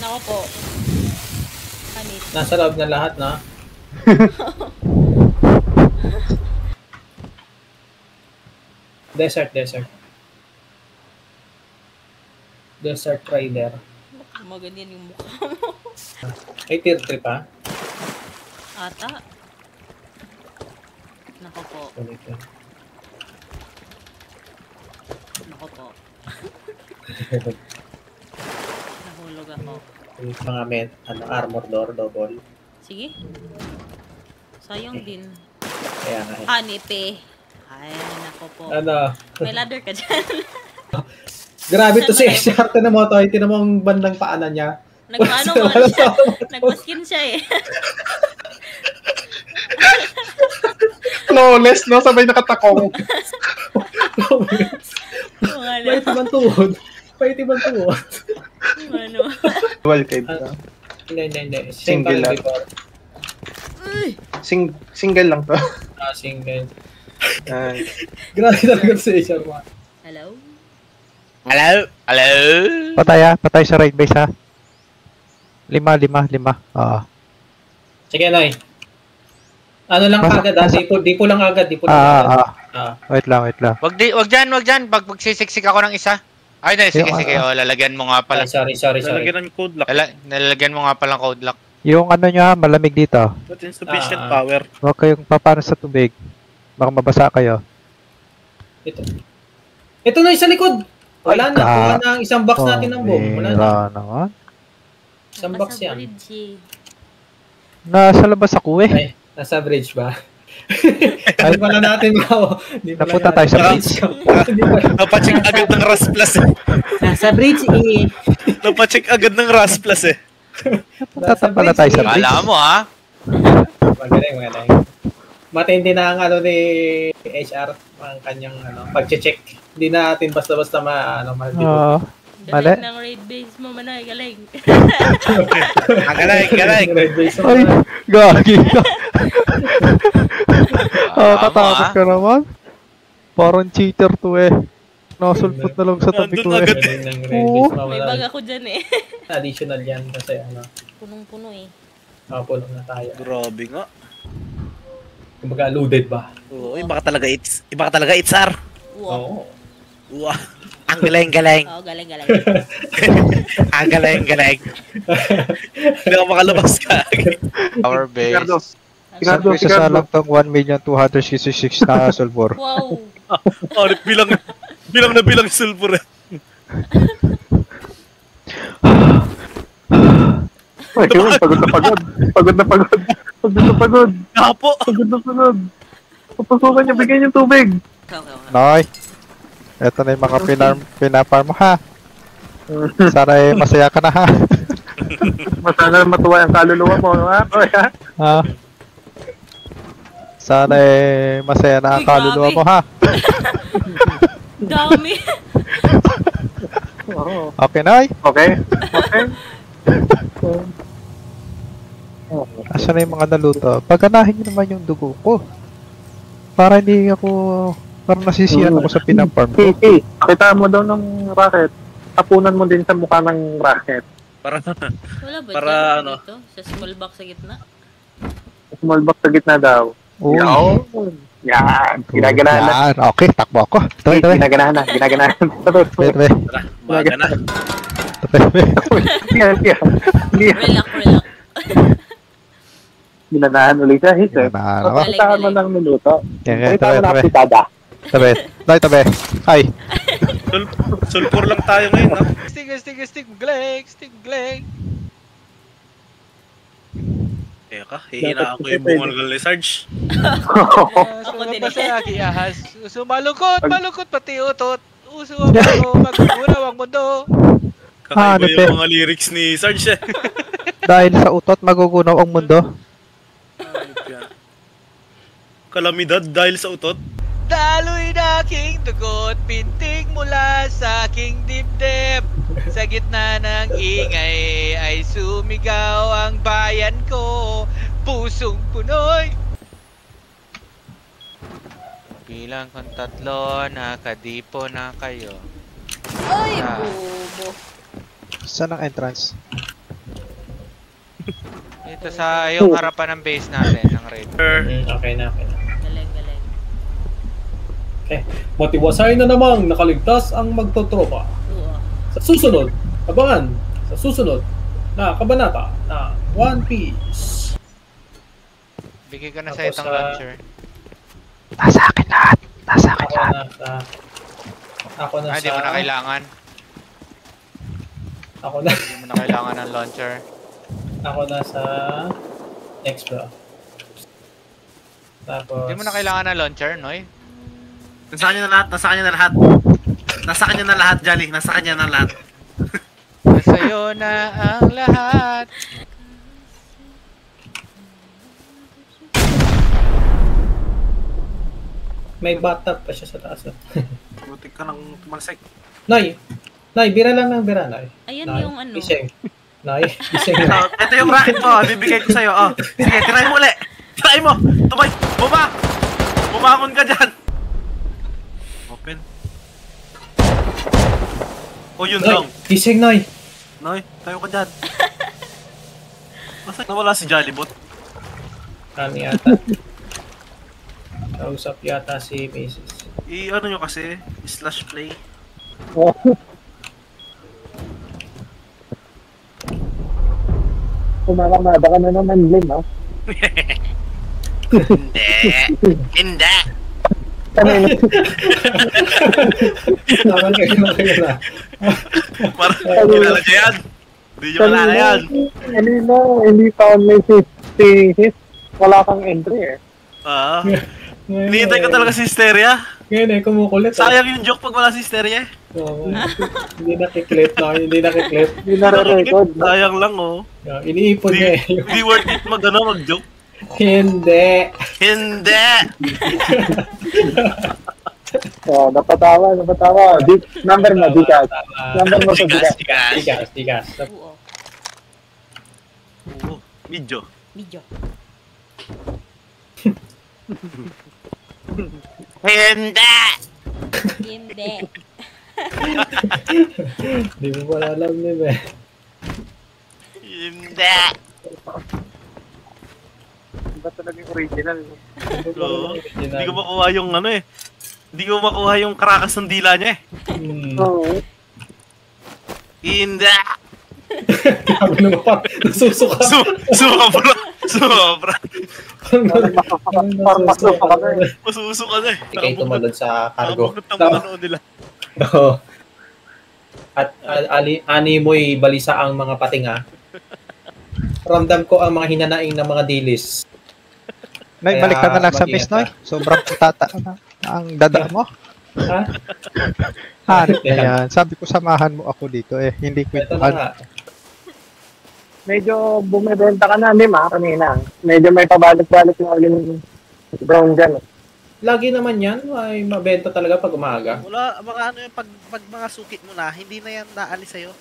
Nako po. Anit. Nasa loob na lahat, na. Desert. Desert Rider. Maganyan yung mukha mo. Ay, tier 3 pa? Ata. Nako po. Nako po. Nahulog ako. Yung mga armor door, double. Sige. Sayang din. Kaya nga eh. Hanip eh. Ay, nako po. Ano? May ladder ka dyan. Grabe to si HR. Tinan mo to. Tinan mo ang bandang paanan niya. Nagpaano nga siya. Nagmaskin siya eh. Flawless, no? Sabay nakatakong. Pahit ibang tuhod. Ano? Dual cave ka. Hindi. Single lang. Single lang to. Single. Grabe talaga si HR mo. Hello? Patay sa right base ha. 5. Oo. Sige, Noy. Ano lang kagad ha? Di po lang agad. Wait lang. Wag dyan. Pag magsisiksik ako ng isa. Ay, sige. Lalagyan mo nga pala. Sorry. Lalagyan ng code lock. Lalagyan mo nga pala ng code lock. Yung ano nyo ha, malamig dito. But insufficient power. Huwag kayong papano sa tubig. Baka mabasa kayo. Ito na sa likod. Wala na ang isang box natin ng bomb. Wala na. Isang box yan. Nasa labas ako eh. Ay, nasa bridge ba? Hindi pala natin napunta tayo sa bridge. Napacheck agad ng RAS Plus eh. Nasa bridge eh. Napacheck agad ng RAS Plus eh. Napunta pala tayo sa bridge. Kala mo ha? Magaling. Matindi na ang ni HR, ang kanyang pag-check. Hindi natin basta-basta Oo. Mali. Galing ng raid base mo, Manoy. Galing. Galing. Ay, gagi ka. Katakot ka naman. Parang cheater to eh. Nasulpot na lang sa tabi ko eh. May bag ako dyan eh. Additional yan kasi Punong-puno eh. Puno na tayo. Grabe nga. Kumbaga loaded ba? Oo, iba ka talaga it's R. Wow. Wow. Ang galing. Oo, galing. Ang galing. Hindi ako makalabas ka. Our base. Saan ko isasalang tong 1,266 na sulfur? Wow. Bilang sulfur eh. Ay, pagod na pagod. Napo. Pagod na pagod. Papasukan niyo, bigyan niyo tubig. Noy. Ito na yung mga pinafarm mo ha. Sana masaya ka na ha. Sana matuwa ang kaluluwa mo, ha? Ha? Sana masaya na ang kaluluwa mo ha. Dami. Okay, Noy? Okay. Asan na yung mga naluto? Paganahin nyo naman yung dugo ko. Para hindi ako... Parang nasisiyan ako sa pinafarm ko. Kita mo daw ng rocket. Tapunan mo din sa mukha ng rocket. Wala ba para dyan dito? Sa small box sa gitna? Small box sa gitna daw. Uy. Yan. Ginaganahan na. Yan. Okay, takbo ako. Ito. Ginaganahan na. Tabi. Baga na. Relax. Ginanahan ulit siya. Pagkakaan mo ng minuto. Pakita mo na pitada. Tabi. Ay. Sulfur lang tayo ngayon, no? Stig, Gleg. Teka, hihinaan ko yung bungal ni Sarge. Ako din eh. Ahas. Uso malungkot, pati utot. Uso ako, magugulaw ang mundo. Kakaiba yung mga lyrics ni Sarge eh. Dahil sa utot, magugunaw ang mundo. Kalamidad dahil sa utot. Daloy na aking dugot, pintig mula sa aking dibdib. Sa gitna ng ingay ay sumigaw ang bayan ko, pusong punoy. Bilang kong 3, nakadipo na kayo. Ay, bobo. Saan ang entrance? Ito sa yung harapan ng base natin, ng raid. Okay na. Galing. Okay. Motiwasay na namang nakaligtas ang magtotropa. Oo. Sa susunod, abangan sa susunod na kabanata na One Piece. Bigay ko na sa Tapos itong sa- launcher. Nasa akin lahat. Nasa akin lahat. Ako na Di mo na kailangan. Di mo na kailangan ng launcher. Ako na sa next bro. Tapos Di mo na kailangan ng launcher, Noy. Nasa kanya na lahat, nasa kanya na lahat. Nasa kanya na lahat, Jolly. Nasa kanya na lahat. Sa'yo na ang lahat. may bathtub pa siya sa taas. Butik ka nang tumalsik. Nay, bira lang ng bira, Nay. Ayan Nay, yung ano. Gising. Nay, gising So, na. ito yung racket ko. Bibigay ko sa'yo. Oh. Sige, try mo ulit. Try mo. Tumay. Buma. Bumangon ka dyan. Open. Oh, yun Nay, lang. gising, Nay. Noy, tayo ka dyan. Masa nawala si Jollibot? Ano yata? Kausap yata si Macy's. I-ano nyo kasi, slash play. Kumakamada ka na naman, Lim, ha? Hindi. Kanina. Naman kayo na. Parang kilala niya yan. Hindi nyo malala yan. Kanina, hindi pa may safety hit. Wala kang entry, eh. Hinihintay ko talaga si Hysteria. Ngayon kumukulit. Sayang yung joke pag wala si Hysteria. Oo. Hindi nakiklit na, hindi nakiklit. Hindi nare-record. Sayang lang oh. Iniipon niya eh. Hindi worth it mag-joke. Hindi. Hindi! Napatawa. Number mo, Gcash. Number mo sa Gcash. Tigas. Oo. Oo. Medyo. Hindi! Hindi. Hindi mo pala alam niya eh. Hindi! Iba talaga yung original. Oo. Hindi ko makuha yung ano eh. Hindi ko makuha yung karakas ng dila niya eh. Oo. Hindi! Sabi naman pa, nasusuka. Sobra! Sobra! Masusuka ka na eh. Masusuka na eh. Hindi kayo tumalon sa cargo. Nakabunot ng manonood nila. Oo. At ani mo'y balisa ang mga patinga. Ramdam ko ang mga hinanaing ng mga dilis. Nay, Kaya, balik ka na lang sa mag-ingat base, Noy. Sobrang putata na ang dada mo. Ha? Hanip na yan. Sabi ko, samahan mo ako dito eh. Hindi ko Ito na nga. Medyo bumibenta ka na, Lim, ha, kanina. Medyo may pabalik-balik na ulit yung brown dyan. Lagi naman yan, ay mabenta talaga pag umaga. Wala, mga ano yung pag mga sukit mo na, hindi na yan naalis sa'yo.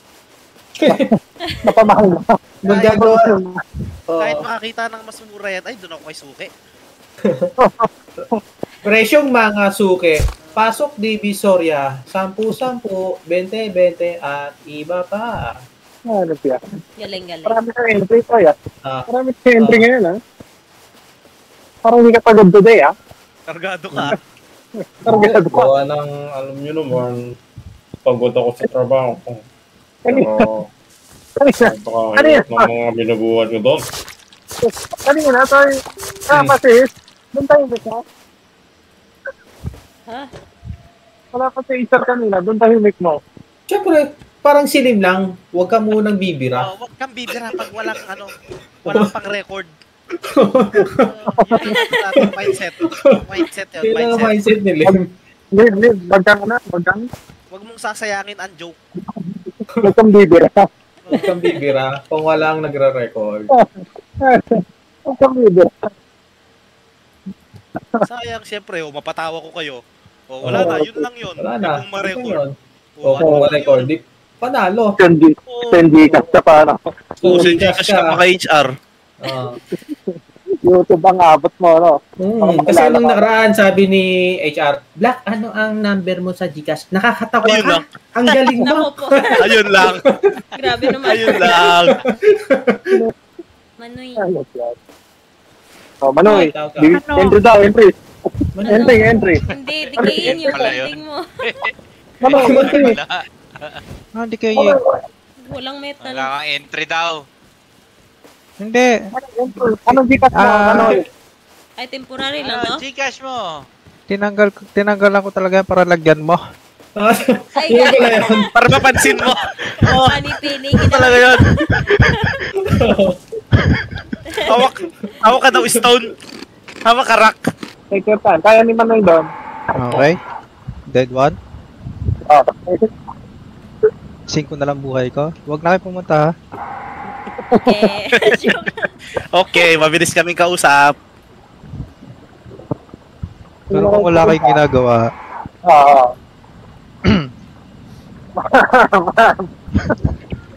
Napamahal na. Magagawa. Kahit Oo. makakita ng mas mura yan, ay doon ako kay suki. Presyong mga suke, pasok Divisoria, 10-10, 20-20 at iba pa. Ano siya? Galing. Marami kang entry to, ya. Ah, Marami kang entry ngayon, ha. Parang hindi ka pagod today, ha. Kargado ka. Targetado ka. gawa ng, alam nyo naman, pagod ako sa trabaho ko. Kanina. Pero, Kanina. napakahirap ng mga binubuhat ko doon. Kanina, tayo. Kasi, doon tayo bisa. Ha? Wala pa sa isar kanina, doon tayo mic mo. Siyempre, parang silim lang, huwag ka munang bibira. Huwag kang bibira pag walang walang pang-record. Yun ang natin mindset. Mindset yun, Yun ang mindset. mindset nila. Liv, bagkang na, bagkang. Huwag mong sasayangin ang joke. Huwag kang bibira. Huwag kang bibira kung walang nagre-record. Huwag kang bibira. Sayang, siyempre, mapatawa ko kayo. Wala na, yun lang yun. Wala na. Kung ma-record. O kung ma-record, di panalo. Sendi ka sa para. Oo, si Gcash ka maka-HR. YouTube ang abot mo, no? Kasi nung nakaraan, sabi ni HR, Black, ano ang number mo sa Gcash? Nakakatawa Ayun ka. lang. Ang galing mo. Nako po. Ayun lang. Grabe naman. Ayun lang. Manoy. Ano yan? Oh, Manoy. Tawag ka. Entry daw, entry. Entry. Hindi, digayin yung Pala yun. ending mo. Manoy, entry. Wala. Hindi kayo. Walang metal. Wala kang entry daw. Hindi. Anong gikas mo, Manoy? Ay, temporary lang to? Gcash mo. Tinanggalan ko talaga yan para lagyan mo. Ay, Yun pala yun. Para mapansin mo. Oh, Panipini. ito talaga yun. Hawak ka daw stone. Hawak ka rock. Take your time. Kaya ni Manoy doon. Okay. Dead one. Oh, 5 na lang buhay ko. Huwag na kayo pumunta ha. Okay. Joke. Okay, mabilis kaming kausap. Pero kung wala kayong ginagawa, Oo.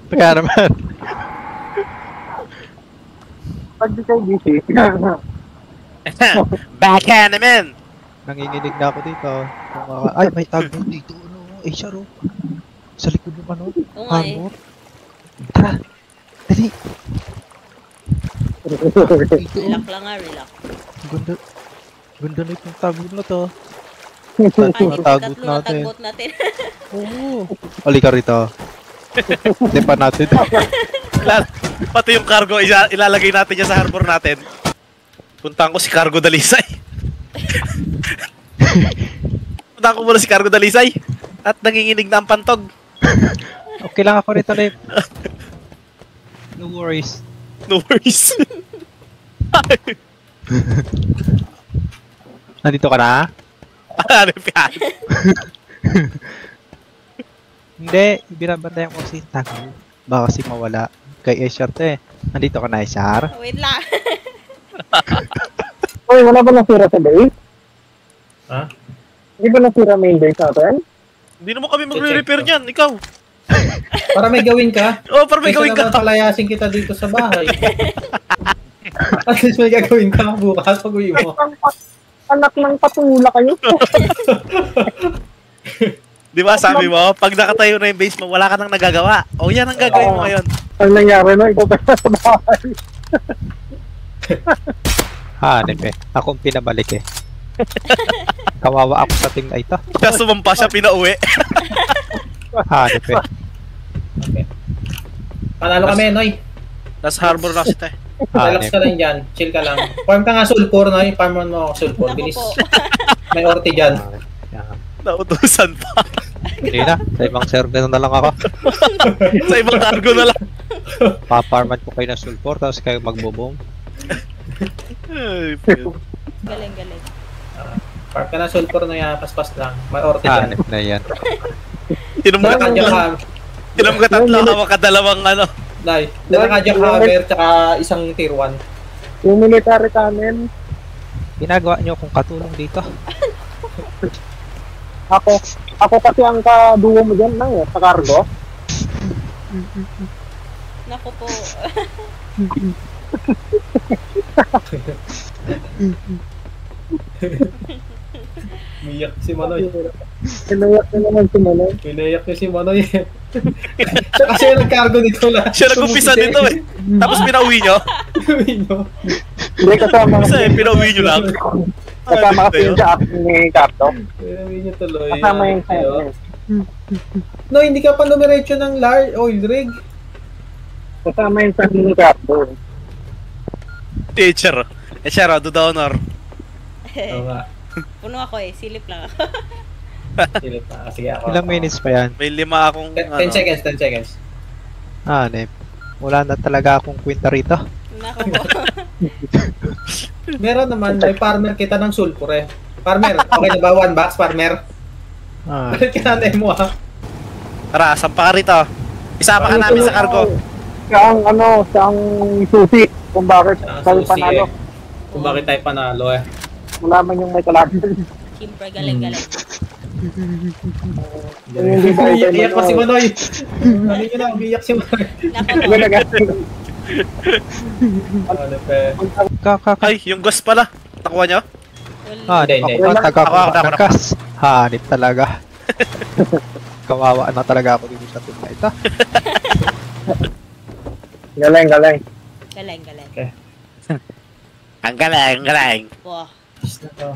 kaya naman. Pag di kayo busy. Backhand naman. Nanginginig na ako dito. Ay, may tag dito. Ano? HR oh. Sa likod ng ano? Oo nga eh. Armor. Tara. Dali. Dito. Relax lang nga, relax. Ganda. Ganda na itong tagot na to. Ay, Tagot tatlo na natin. tagbot natin. Oo. Ali ka rito. Hindi pa natin. Pati yung cargo, ilalagay natin yan sa harbor natin. Puntaan ko si Cargo Dalisay. Puntaan ko muna si Cargo Dalisay. At nanginginig na ang pantog. Okay lang ako rito, Lip. No worries. No worries. Nandito ka na? Ano yan? Hindi. Binabantayan ko si Tago. Baka kasi mawala. Kay Esher to eh. Nandito ka na, Esher? Wait lang. Uy, wala ba nasira sa base? Ha? Hindi ba nasira main base natin? Hindi naman kami magre-repair niyan, ikaw. Para may gawin ka. Oh, para may Kaysa gawin naman ka. palayasin kita dito sa bahay. At least may gagawin ka bukas pag uwi mo. Anak ng patula kayo. Di ba sabi mo, pag nakatayo na yung base mo, wala ka nang nagagawa. O yan ang gagawin mo ngayon. Ano nangyari no? Ikaw pa sa bahay. Hanip eh. Akong pinabalik eh. Kawawa ako sa tingna ito. Kaya sumampa siya, pinauwi. Hanip eh. Okay. Panalo kami, Noy. Nasa harbor na si Tay. Relax ka lang dyan. Chill ka lang. Farm ka nga sulfur, Noy. Farm mo ako sulfur. Naku Bilis. po. May orte dyan. Nautusan pa. Hindi na. Sa ibang server na lang ako. Sa ibang cargo na lang. Paparman ko kayo ng sulfur tapos kayo magbubong. Ay, Galing, galing. Farm ka na sulfur na yan. Paspas lang. May orte dyan. Hanip na yan. Dalakadya ka. Inom ka tatlo, hawak ka dalawang ano. Noy. Dalakadya ka hammer tsaka isang tier 1. Yung military cannon. Ginagawa nyo kung katulong dito. Ako kasi ang kaduo mo dyan lang eh, sa cargo. Naku po. Miyak si Manoy. Pinayak na naman si Manoy. Pinayak niya si Manoy. Siya kasi yung nag-cargo nito lang. Siya nag-umpisa dito eh. Tapos pinauwi nyo. Hindi kasama Kasi pinauwi nyo lang. kasama kasi yung sa akin ni Carto. Pinawi niya tuloy. Kasama yung Ayo. sa'yo. No, hindi ka pa numeration ng oil rig. Kasama yung sa akin ni Carto. Teacher. Teacher, do the honor. Oo nga. Puno ako eh. Silip lang ako. Silip na. Sige ako. Ilang minutes pa yan? May 5 akong 10 seconds, 10 seconds. Hanip. Wala na talaga akong kwenta rito. Naku po. Meron naman, may farmer kita ng sulfur eh. Farmer, okay na ba? 1 box, farmer? Ah, Balik ka natin mo ha. Tara, sampa ka rito. Isama ka namin sa cargo. Siyang susi kung bakit tayo Susi panalo. eh. Kung bakit tayo panalo eh. Wala man yung may kalaban. Kimper, galing, galing. Iyak pa si Manoy. Sabi nyo na, umiyak si Manoy. Naku po. Ano pa? Ay, yung gas pala. Takuha nyo? Wala. Hanip Hindi, ako hindi. ba? Tagakuha Ako. ng gas. Hanip talaga. Kawawa na talaga ako dito sa tingna ito. Galing. Galing, galing. Ang galing, ang galing. Wah. Is na to.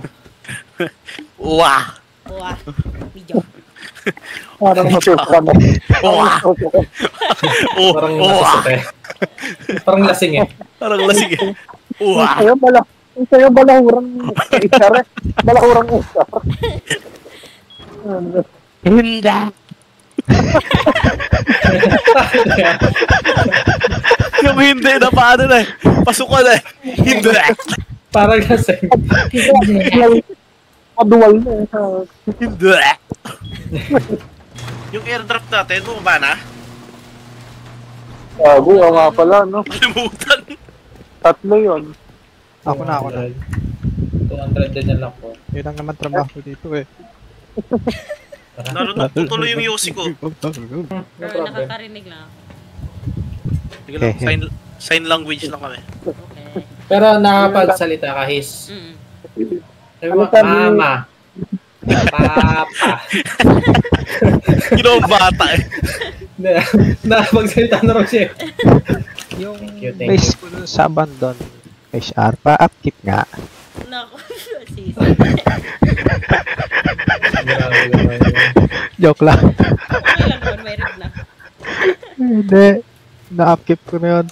Wah! Wah. Medyo. Parang matutukan na. Wah! Oh, Parang wah! nasasate. Parang lasing eh. Parang lasing eh. Wah! Yung sa'yo balahurang isar eh. Balahurang isar. Hindi! Yung hindi na paano na eh. Pasukan na eh. Hindi! Parang lasing. Maduwal na eh. Hindi! Yung airdrop natin, bumaba na? Gago, nga pala, no? Kalimutan. 3 yun. Ako na. 200 din yan lang po. Yun lang naman trabaho ko dito eh. Narunod ko tuloy yung Yossi ko. No Pero problem. nakakarinig lang ako. Sige lang, sign language lang kami. Okay. Pero nakapagsalita ka, his. Sabi mo, Ano sabi mo? mama. Papa. Ginawang bata eh. Nakapagsalita na raw siya. Yung Thank you. base ko dun sa abandon, HR, pa-upkeep nga. Naku. Sisi. Grabe naman yun. Joke lang. Okay lang naman, may rig na. Hindi. Na-upkeep ko na yun.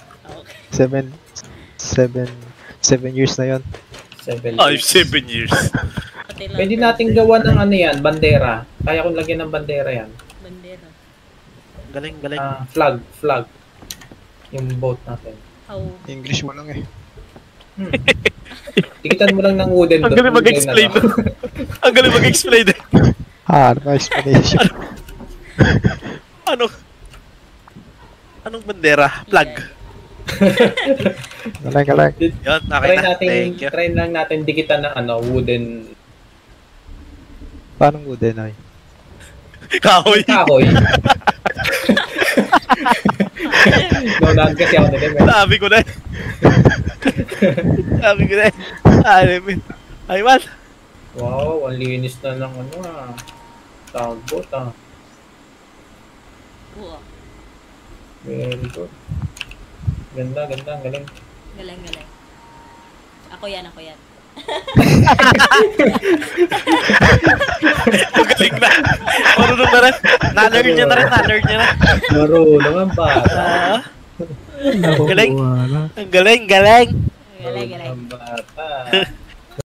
Okay. 7 years na yun. 7 7 years. Pati lang. Pwede nating gawa ng ano yan, bandera. Kaya kong lagyan ng bandera yan. Bandera. Galing, galing. Flag. Yung boat natin. How? English mo lang eh. Tikitan mo lang ng wooden Ang galing mag-explain. Ang galing mag-explain eh. Ano explanation? Anong bandera? Flag. Galing. Yan, okay na. Thank you. Try lang natin dikitan ng wooden Paano wooden ay? Kahoy. kahoy. Naunahan kasi ako na din. Sabi ko na eh. Sabi ko na eh. Ay man. Wow, ang linis na ng tugboat Oo. Very good. Ganda, ang galing. Galing, galing. Ako yan. Ang galing na. Marunong na rin. Na-learn niya na. Marunong ang bata. Galing. Wala. Ang galing. Galing, galing. Marunong ang bata.